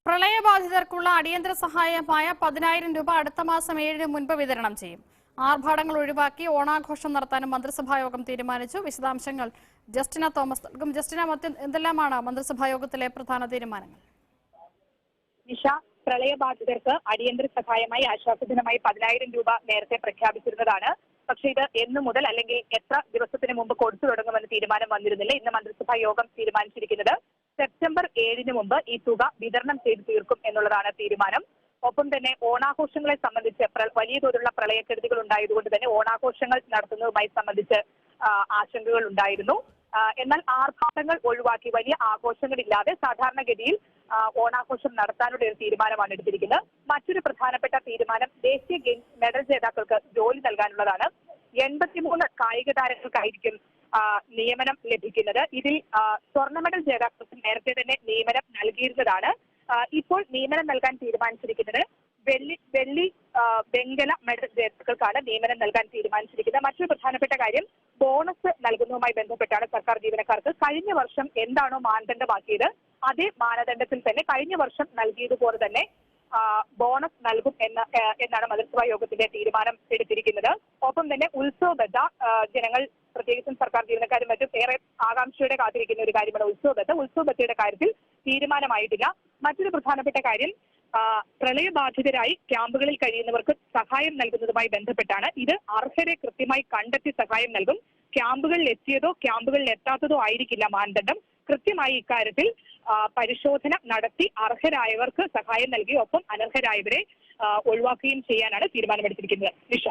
പ്രളയബാധിതർക്കുള്ള അടിയന്തര സഹായമായ 10,000 രൂപ അടുത്ത മാസം 7 മുൻപ് വിതരണം ചെയ്യും. ആർഭാടങ്ങൾ ഒഴിവാക്കി ഓണാഘോഷം നടത്താനും മന്ത്രിസഭായോഗം തീരുമാനിച്ചു. വിശദാംശങ്ങൾ ജസ്റ്റിന തോമസ് നൽകും. ജസ്റ്റിന, എന്തെല്ലാമാണ് മന്ത്രിസഭായോഗത്തിലെ പ്രധാന തീരുമാനങ്ങൾ? നിഷ, പ്രളയബാധിതർക്ക് അടിയന്തര സഹായമായി ആശ്വാസധനമായി 10,000 രൂപ നേരത്തെ പ്രഖ്യാപിച്ചിരുന്നതാണ്. പക്ഷേ ഇത് എന്നു മുതൽ അല്ലെങ്കിൽ എത്ര ദിവസത്തിന് മുമ്പ് കൊടുത്തു തുടങ്ങുമെന്ന് തീരുമാനം വന്നിരുന്നില്ല. ഇന്ന് മന്ത്രിസഭാ യോഗം തീരുമാനിച്ചിരിക്കുന്നത് സെപ്റ്റംബർ 7 മുമ്പ് ഈ തുക വിതരണം ചെയ്തു തീർക്കും എന്നുള്ളതാണ് തീരുമാനം. ഒപ്പം തന്നെ ഓണാഘോഷങ്ങളെ സംബന്ധിച്ച് വലിയ തോതിലുള്ള പ്രളയക്കെടുതികൾ ഉണ്ടായതുകൊണ്ട് തന്നെ ഓണാഘോഷങ്ങൾ നടത്തുന്നതുമായി സംബന്ധിച്ച് ആശങ്കകൾ ഉണ്ടായിരുന്നു. എന്നാൽ ആർഭാടങ്ങൾ ഒഴിവാക്കി വലിയ ആഘോഷങ്ങളില്ലാതെ സാധാരണഗതിയിൽ ഓണാഘോഷം നടത്താനുള്ള ഒരു തീരുമാനമാണ് എടുത്തിരിക്കുന്നത്. മറ്റൊരു പ്രധാനപ്പെട്ട തീരുമാനം ദേശീയ ഗെയിംസ് മെഡൽ ജേതാക്കൾക്ക് ജോലി നൽകാനുള്ളതാണ്. 83 കായിക താരങ്ങൾക്കായിരിക്കും നിയമനം ലഭിക്കുന്നത്. ഇതിൽ സ്വർണ്ണ മെഡൽ ജേതാക്കൾക്ക് നേരത്തെ തന്നെ നിയമനം നൽകിയിരുന്നതാണ്. ഇപ്പോൾ നിയമനം നൽകാൻ തീരുമാനിച്ചിരിക്കുന്നത് വെള്ളി വെങ്കല മെഡൽ ജേതാക്കൾക്കാണ് നിയമനം നൽകാൻ തീരുമാനിച്ചിരിക്കുന്നത്. മറ്റൊരു പ്രധാനപ്പെട്ട കാര്യം ബോണസ് നൽകുന്നതുമായി ബന്ധപ്പെട്ടാണ്. സർക്കാർ ജീവനക്കാർക്ക് കഴിഞ്ഞ വർഷം എന്താണോ മാനദണ്ഡമാക്കിയത് അതേ മാനദണ്ഡത്തിൽ തന്നെ കഴിഞ്ഞ വർഷം നൽകിയതുപോലെ തന്നെ ബോണസ് നൽകും എന്നാണ് മന്ത്രിസഭാ യോഗത്തിന്റെ തീരുമാനം എടുത്തിരിക്കുന്നത്. ഒപ്പം തന്നെ ഉത്സവബത്ത ജനങ്ങൾ പ്രത്യേകിച്ചും സർക്കാർ ജീവനക്കാരും മറ്റും ഏറെ ആകാംക്ഷയോടെ കാത്തിരിക്കുന്ന ഒരു കാര്യമാണ് ഉത്സവബത്തയുടെ കാര്യത്തിൽ തീരുമാനമായിട്ടില്ല. മറ്റൊരു പ്രധാനപ്പെട്ട കാര്യം പ്രളയബാധിതരായി ക്യാമ്പുകളിൽ കഴിയുന്നവർക്ക് സഹായം നൽകുന്നതുമായി ബന്ധപ്പെട്ടാണ്. ഇത് അർഹരെ കൃത്യമായി കണ്ടെത്തി സഹായം നൽകും. ക്യാമ്പുകളിൽ എത്തിയതോ ക്യാമ്പുകളിൽ എത്താത്തതോ ആയിരിക്കില്ല മാനദണ്ഡം. കൃത്യമായി ഇക്കാര്യത്തിൽ പരിശോധന നടത്തി അർഹരായവർക്ക് സഹായം നൽകി ഒപ്പം അനർഹരായവരെ ഒഴിവാക്കുകയും ചെയ്യാനാണ് തീരുമാനമെടുത്തിരിക്കുന്നത്. നിഷ.